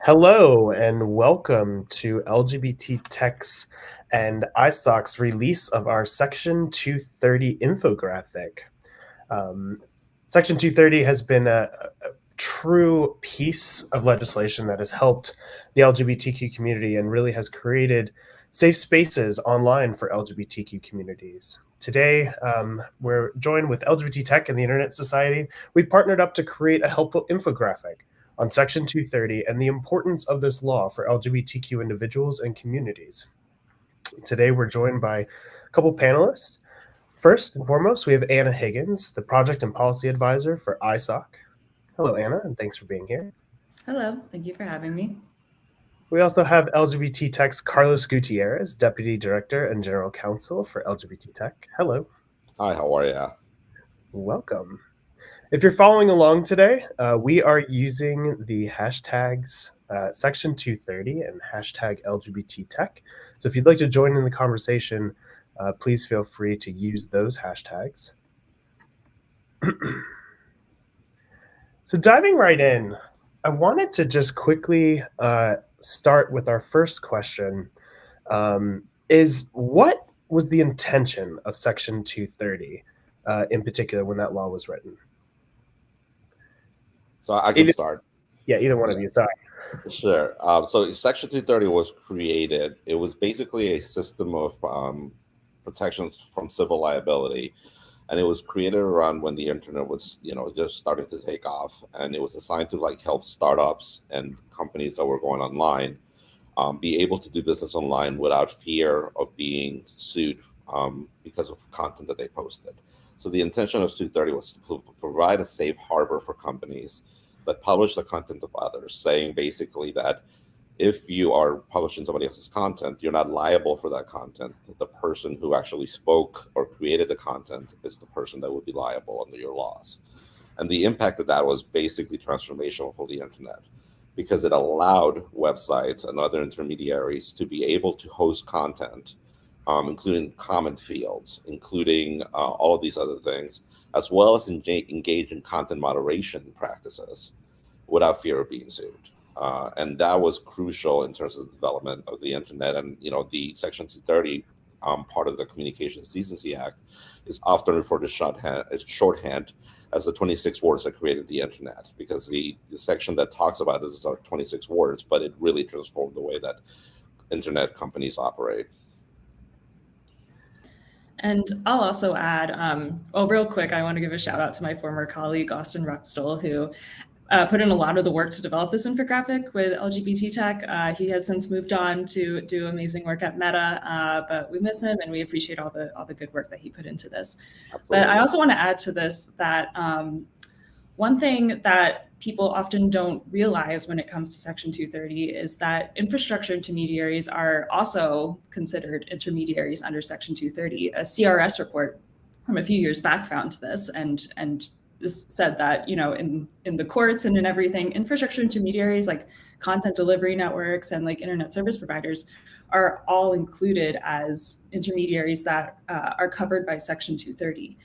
Hello and welcome to LGBT Tech's and ISOC's release of our Section 230 infographic. Um, Section 230 has been a true piece of legislation that has helped the LGBTQ community and really has created safe spaces online for LGBTQ communities. Today, we're joined with LGBT Tech and the Internet Society. We've partnered up to create a helpful infographic on Section 230 and the importance of this law for LGBTQ individuals and communities. Today, we're joined by a couple panelists. First and foremost, we have Anna Higgins, the Project and Policy Advisor for ISOC. Hello, Anna, and thanks for being here. Hello, thank you for having me. We also have LGBT Tech's Carlos Gutierrez, Deputy Director and General Counsel for LGBT Tech. Hello. Hi, how are you? Welcome. If you're following along today, we are using the hashtags Section 230 and hashtag LGBT Tech. So if you'd like to join in the conversation, please feel free to use those hashtags. So diving right in, I wanted to just quickly start with our first question, is what was the intention of Section 230 in particular when that law was written? So I can start. Yeah, either one of you, sorry. Sure. So Section 230 was created. It was basically a system of protections from civil liability. And it was created around when the internet was, just starting to take off. And it was assigned to help startups and companies that were going online be able to do business online without fear of being sued because of content that they posted. So the intention of 230 was to provide a safe harbor for companies that publish the content of others, saying basically that if you are publishing somebody else's content, you're not liable for that content. The person who actually spoke or created the content is the person that would be liable under your laws. And the impact of that was basically transformational for the internet because it allowed websites and other intermediaries to be able to host content, including comment fields, including all of these other things, as well as engage in content moderation practices without fear of being sued. And that was crucial in terms of the development of the internet. And, the Section 230 part of the Communications Decency Act is often referred to as shorthand as the 26 words that created the internet, because the section that talks about this is 26 words, but it really transformed the way that internet companies operate. And I'll also add, real quick, I want to give a shout out to my former colleague, Austin Ruxtell, who put in a lot of the work to develop this infographic with LGBT Tech. He has since moved on to do amazing work at Meta, but we miss him and we appreciate all the good work that he put into this. Absolutely. But I also want to add to this that one thing that people often don't realize when it comes to Section 230 is that infrastructure intermediaries are also considered intermediaries under Section 230. A CRS report from a few years back found this and said that, in the courts and in everything, infrastructure intermediaries like content delivery networks and like internet service providers are all included as intermediaries that are covered by Section 230.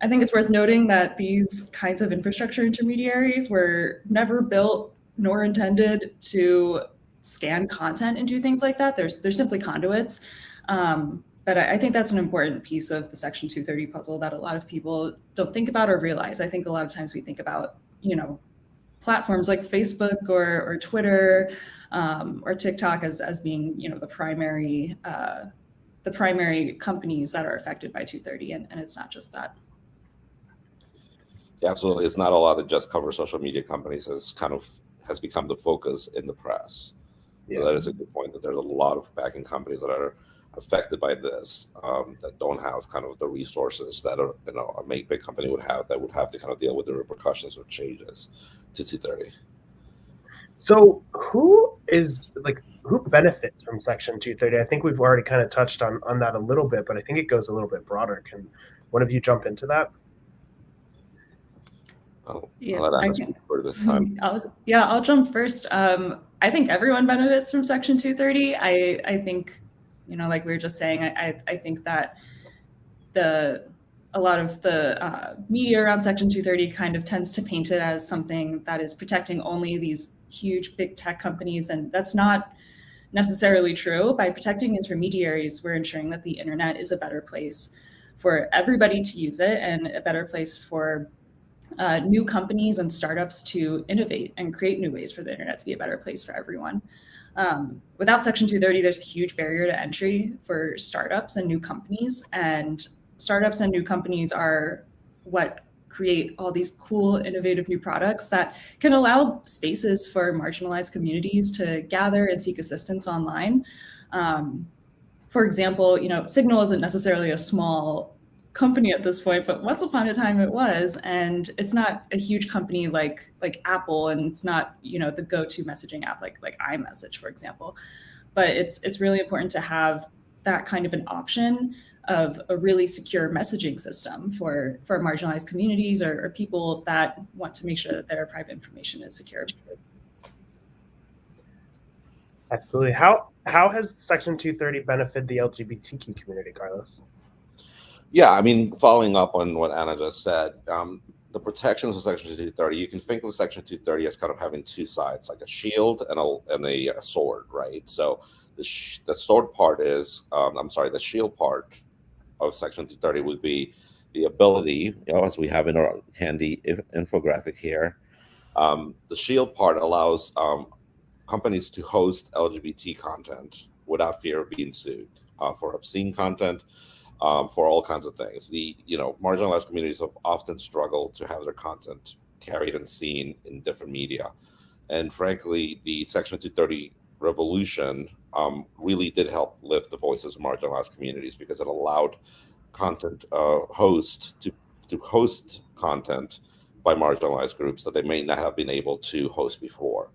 I think it's worth noting that these kinds of infrastructure intermediaries were never built nor intended to scan content and do things like that. They're simply conduits. But I think that's an important piece of the Section 230 puzzle that a lot of people don't think about or realize. I think a lot of times we think about, platforms like Facebook or Twitter or TikTok as being, the primary companies that are affected by 230, and it's not just that. Yeah, absolutely. It's not a lot that just cover social media companies has become the focus in the press. Yeah. So that is a good point, that there's a lot of backing companies that are affected by this that don't have kind of the resources that a big company would have, that would have to kind of deal with the repercussions of changes to 230. So who benefits from Section 230? I think we've already kind of touched on that a little bit, but I think it goes a little bit broader. Can one of you jump into that? I'll let Anna speak for this time. I'll jump first. I think everyone benefits from Section 230. I think, like we were just saying, I think that a lot of the media around Section 230 kind of tends to paint it as something that is protecting only these huge big tech companies, and that's not necessarily true. By protecting intermediaries, we're ensuring that the internet is a better place for everybody to use it and a better place for new companies and startups to innovate and create new ways for the internet to be a better place for everyone. Without Section 230, there's a huge barrier to entry for startups and new companies. And startups and new companies are what create all these cool, innovative new products that can allow spaces for marginalized communities to gather and seek assistance online. For example, Signal isn't necessarily a small company at this point, but once upon a time it was, and it's not a huge company like Apple, and it's not the go-to messaging app like iMessage, for example. But it's really important to have that kind of an option of a really secure messaging system for marginalized communities or people that want to make sure that their private information is secure. Absolutely. How has Section 230 benefited the LGBTQ community, Carlos? Yeah, I mean, following up on what Anna just said, the protections of Section 230, you can think of Section 230 as kind of having two sides, like a shield and a sword, right? So the sword part is, the shield part of Section 230 would be the ability, as we have in our handy infographic here. The shield part allows companies to host LGBT content without fear of being sued for obscene content, for all kinds of things. The marginalized communities have often struggled to have their content carried and seen in different media, and frankly, the Section 230 revolution really did help lift the voices of marginalized communities, because it allowed content hosts to host content by marginalized groups that they may not have been able to host before.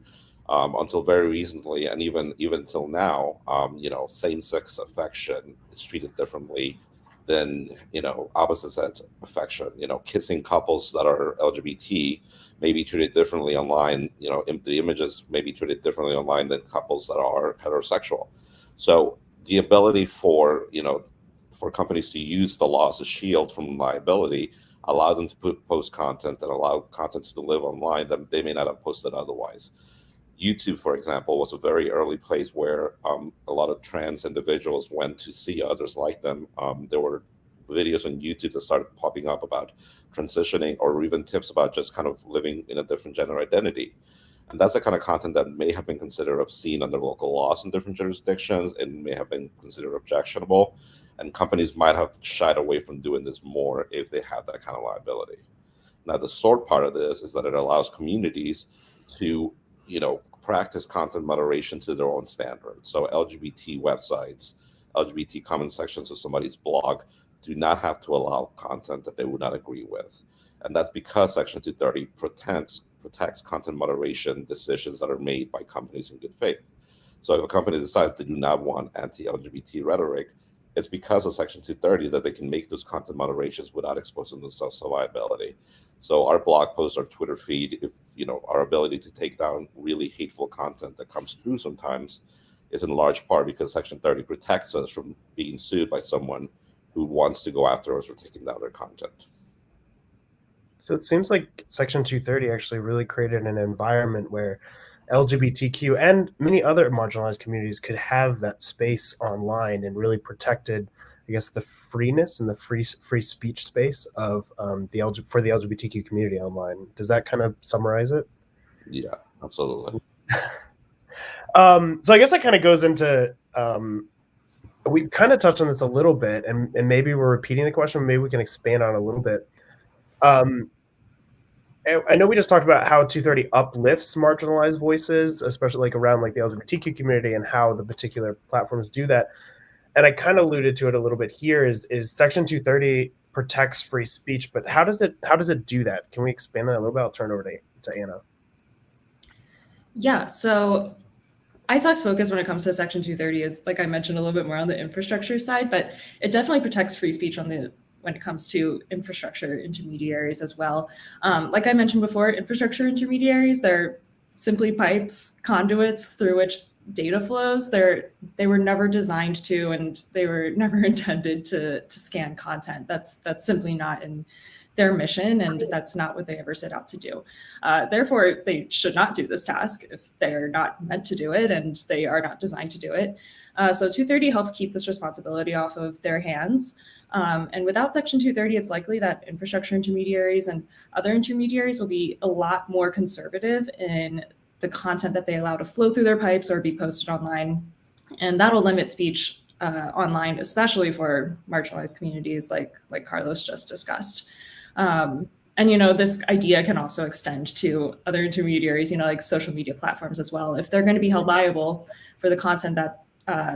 Until very recently, and even till now, same-sex affection is treated differently than opposite sex affection. Kissing couples that are LGBT may be treated differently online. The images may be treated differently online than couples that are heterosexual. So the ability for companies to use the law as a shield from liability allow them to post content and allow content to live online that they may not have posted otherwise. YouTube, for example, was a very early place where a lot of trans individuals went to see others like them. There were videos on YouTube that started popping up about transitioning, or even tips about just kind of living in a different gender identity. And that's the kind of content that may have been considered obscene under local laws in different jurisdictions and may have been considered objectionable. And companies might have shied away from doing this more if they had that kind of liability. Now, the sword part of this is that it allows communities to practice content moderation to their own standards. So LGBT websites, LGBT comment sections of somebody's blog do not have to allow content that they would not agree with. And that's because Section 230 protects content moderation decisions that are made by companies in good faith. So if a company decides they do not want anti-LGBT rhetoric, it's because of Section 230 that they can make those content moderations without exposing themselves to liability. So our blog posts, our Twitter feed, our ability to take down really hateful content that comes through sometimes is in large part because Section 30 protects us from being sued by someone who wants to go after us for taking down their content. So it seems like Section 230 actually really created an environment where LGBTQ and many other marginalized communities could have that space online and really protected, I guess, the freeness and the free speech space of for the LGBTQ community online. Does that kind of summarize it? Yeah, absolutely. So I guess that kind of goes into we've kind of touched on this a little bit, and maybe we're repeating the question. Maybe we can expand on it a little bit. I know we just talked about how 230 uplifts marginalized voices, especially around the LGBTQ community, and how the particular platforms do that. And I kind of alluded to it a little bit here. Is Section 230 protects free speech, but how does it do that? Can we expand on that a little bit? I'll turn it over to Anna. Yeah. So ISOC's focus when it comes to Section 230 is, like I mentioned, a little bit more on the infrastructure side, but it definitely protects free speech when it comes to infrastructure intermediaries as well. Like I mentioned before, infrastructure intermediaries, they're simply pipes, conduits through which data flows. They were never designed to, and they were never intended to scan content. That's simply not in their mission, and that's not what they ever set out to do. Therefore, they should not do this task if they're not meant to do it and they are not designed to do it. So 230 helps keep this responsibility off of their hands. And without Section 230, it's likely that infrastructure intermediaries and other intermediaries will be a lot more conservative in the content that they allow to flow through their pipes or be posted online. And that'll limit speech online, especially for marginalized communities like Carlos just discussed. And, this idea can also extend to other intermediaries, like social media platforms as well. If they're going to be held liable for the content that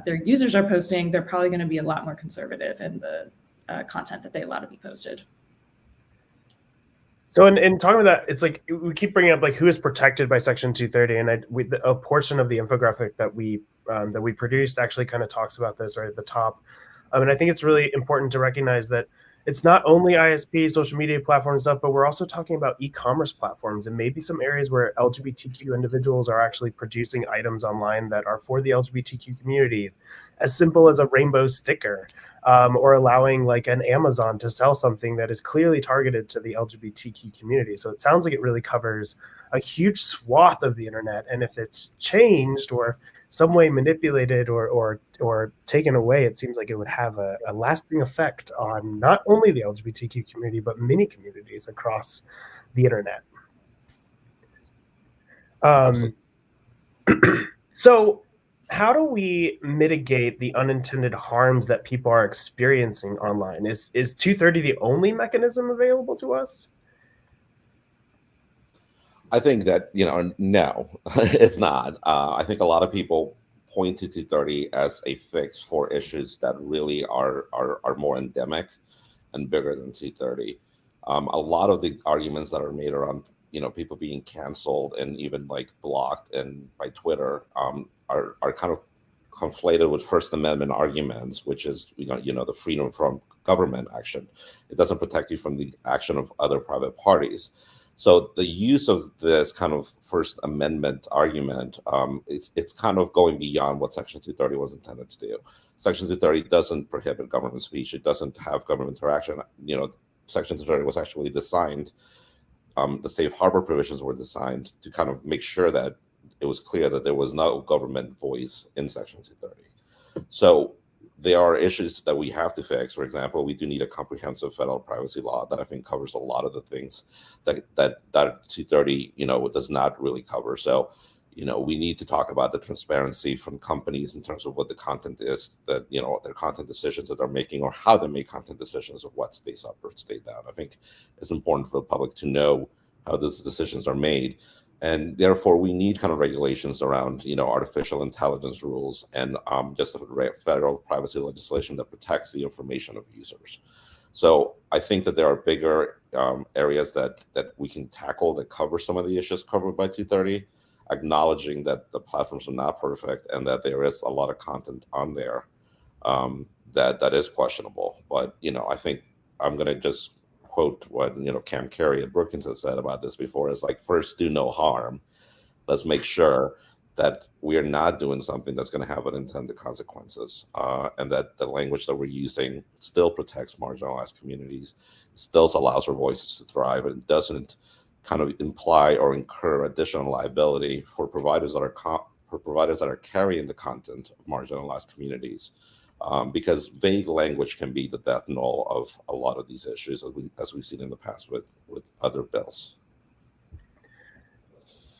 their users are posting, they're probably going to be a lot more conservative in the content that they allow to be posted. So in talking about that, it's like we keep bringing up like who is protected by Section 230, and a portion of the infographic that we produced actually kind of talks about this right at the top. And I think it's really important to recognize that it's not only ISP, social media platform stuff, but we're also talking about e-commerce platforms and maybe some areas where LGBTQ individuals are actually producing items online that are for the LGBTQ community, as simple as a rainbow sticker, or allowing like an Amazon to sell something that is clearly targeted to the LGBTQ community. So it sounds like it really covers a huge swath of the internet. And if it's changed or some way manipulated or taken away, it seems like it would have a lasting effect on not only the LGBTQ community, but many communities across the internet. So how do we mitigate the unintended harms that people are experiencing online? Is 230 the only mechanism available to us? I think that, no, it's not. I think a lot of people point to 230 as a fix for issues that really are more endemic and bigger than 230. A lot of the arguments that are made around, people being canceled and even like blocked and by Twitter are kind of conflated with First Amendment arguments, which is, the freedom from government action. It doesn't protect you from the action of other private parties. So the use of this kind of First Amendment argument, it's kind of going beyond what Section 230 was intended to do. Section 230 doesn't prohibit government speech. It doesn't have government interaction. Section 230 was actually designed, the safe harbor provisions were designed to kind of make sure that it was clear that there was no government voice in Section 230. So there are issues that we have to fix. For example, we do need a comprehensive federal privacy law that I think covers a lot of the things that 230, does not really cover. So, we need to talk about the transparency from companies in terms of what the content is, that, their content decisions that they're making, or how they make content decisions of what stays up or stay down. I think it's important for the public to know how those decisions are made. And therefore, we need kind of regulations around, artificial intelligence rules and just a federal privacy legislation that protects the information of users. So I think that there are bigger areas that we can tackle that cover some of the issues covered by 230, acknowledging that the platforms are not perfect and that there is a lot of content on there that is questionable. But, I think I'm going to just quote what Cam Carey at Brookings has said about this before, is like, first, do no harm. Let's make sure that we are not doing something that's going to have unintended consequences, and that the language that we're using still protects marginalized communities, still allows for voices to thrive, and doesn't kind of imply or incur additional liability for providers that are carrying the content of marginalized communities. Because vague language can be the death knell of a lot of these issues, as we've seen in the past with other bills.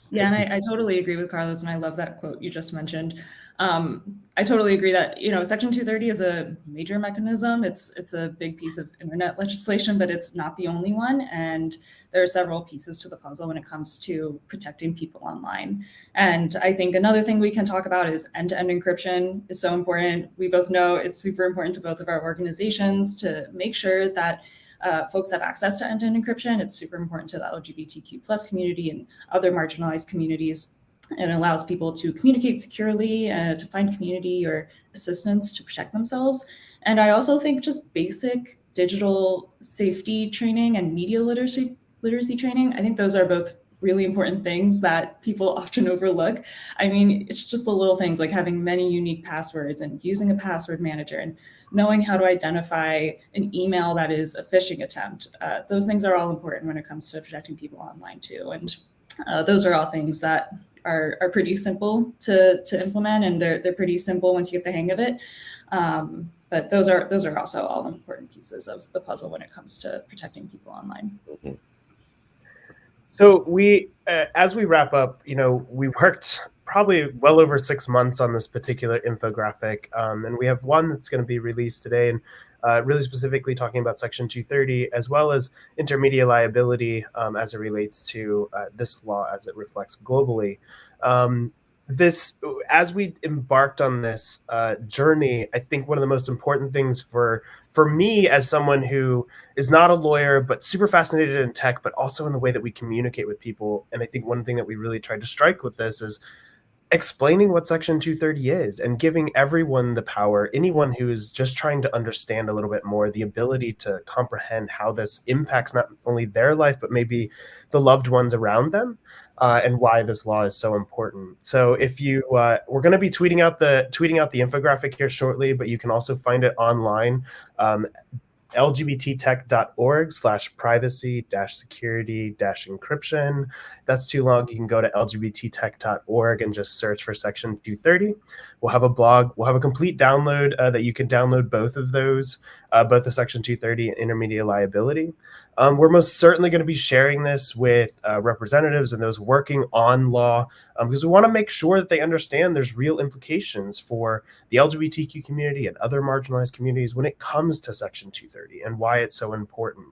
Yeah, and I totally agree with Carlos, and I love that quote you just mentioned. I totally agree that Section 230 is a major mechanism. It's a big piece of internet legislation, but it's not the only one. And there are several pieces to the puzzle when it comes to protecting people online. And I think another thing we can talk about is end-to-end encryption is so important. We both know it's super important to both of our organizations to make sure that folks have access to end-to-end encryption. It's super important to the LGBTQ plus community and other marginalized communities. It allows people to communicate securely and to find community or assistance to protect themselves. And I also think just basic digital safety training and media literacy training, I think those are both really important things that people often overlook. I mean, it's just the little things like having many unique passwords and using a password manager and knowing how to identify an email that is a phishing attempt. Those things are all important when it comes to protecting people online too. And those are all things that are pretty simple to implement, and they're pretty simple once you get the hang of it. But those are also all important pieces of the puzzle when it comes to protecting people online. Mm-hmm. So we, as we wrap up, we worked probably well over 6 months on this particular infographic, and we have one that's going to be released today, and really specifically talking about Section 230, as well as intermediate liability as it relates to this law as it reflects globally. As we embarked on this journey, I think one of the most important things for me as someone who is not a lawyer but super fascinated in tech, but also in the way that we communicate with people, and I think one thing that we really tried to strike with this is explaining what Section 230 is and giving everyone the power, anyone who is just trying to understand a little bit more, the ability to comprehend how this impacts not only their life, but maybe the loved ones around them, and why this law is so important. So if you, we're going to be tweeting out the infographic here shortly, but you can also find it online. lgbttech.org/privacy-security-encryption. That's too long. You can go to lgbttech.org and just search for Section 230. We'll have a blog. We'll have a complete download that you can download both of those, both the Section 230 and intermediate liability. We're most certainly going to be sharing this with representatives and those working on law, because we want to make sure that they understand there's real implications for the LGBTQ community and other marginalized communities when it comes to Section 230 and why it's so important.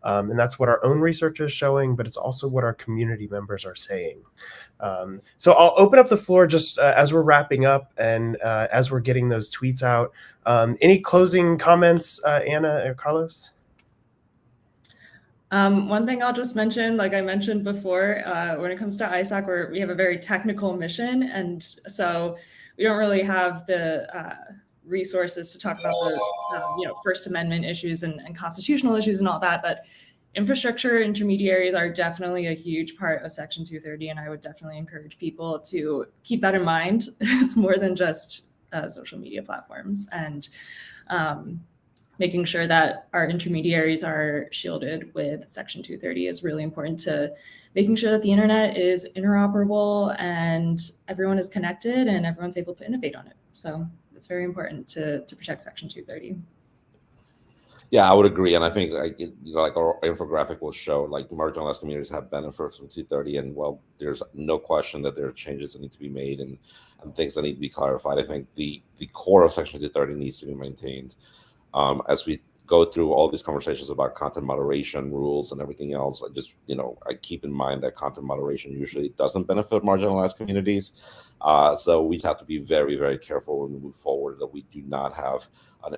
And that's what our own research is showing, but it's also what our community members are saying. So I'll open up the floor just as we're wrapping up and as we're getting those tweets out. Any closing comments, Anna or Carlos? One thing I'll just mention, like I mentioned before, when it comes to ISAC, we have a very technical mission, and so we don't really have the resources to talk about the First Amendment issues and constitutional issues and all that. But infrastructure intermediaries are definitely a huge part of Section 230, and I would definitely encourage people to keep that in mind. It's more than just social media platforms, and making sure that our intermediaries are shielded with Section 230 is really important to making sure that the internet is interoperable and everyone is connected and everyone's able to innovate on it. So it's very important to protect Section 230. Yeah, I would agree, and I think like our infographic will show, like marginalized communities have benefits from 230, and well, there's no question that there are changes that need to be made and things that need to be clarified. I think the core of Section 230 needs to be maintained. As we go through all these conversations about content moderation rules and everything else, I keep in mind that content moderation usually doesn't benefit marginalized communities. So we have to be very, very careful when we move forward that we do not have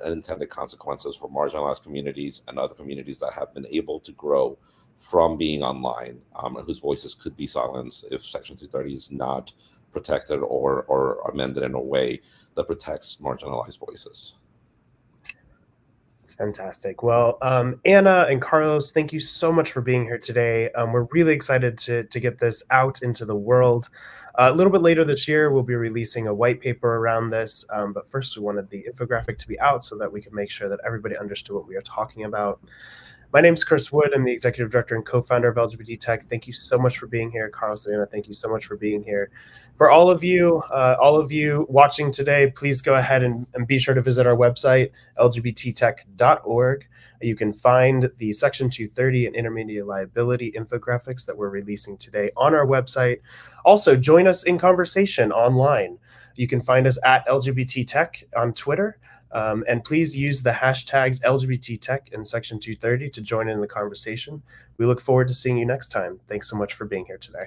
unintended consequences for marginalized communities and other communities that have been able to grow from being online, and whose voices could be silenced if Section 230 is not protected or amended in a way that protects marginalized voices. Fantastic. Well, Anna and Carlos, thank you so much for being here today. We're really excited to get this out into the world. A little bit later this year, we'll be releasing a white paper around this. But first, we wanted the infographic to be out so that we could make sure that everybody understood what we are talking about. My name is Chris Wood. I'm the executive director and co-founder of LGBT Tech. Thank you so much for being here. Carlos and Anna, thank you so much for being here. For all of you watching today, please go ahead and be sure to visit our website, lgbttech.org. You can find the Section 230 and intermediate liability infographics that we're releasing today on our website. Also, join us in conversation online. You can find us at LGBT Tech on Twitter. And please use the hashtags LGBT Tech and Section 230 to join in the conversation. We look forward to seeing you next time. Thanks so much for being here today.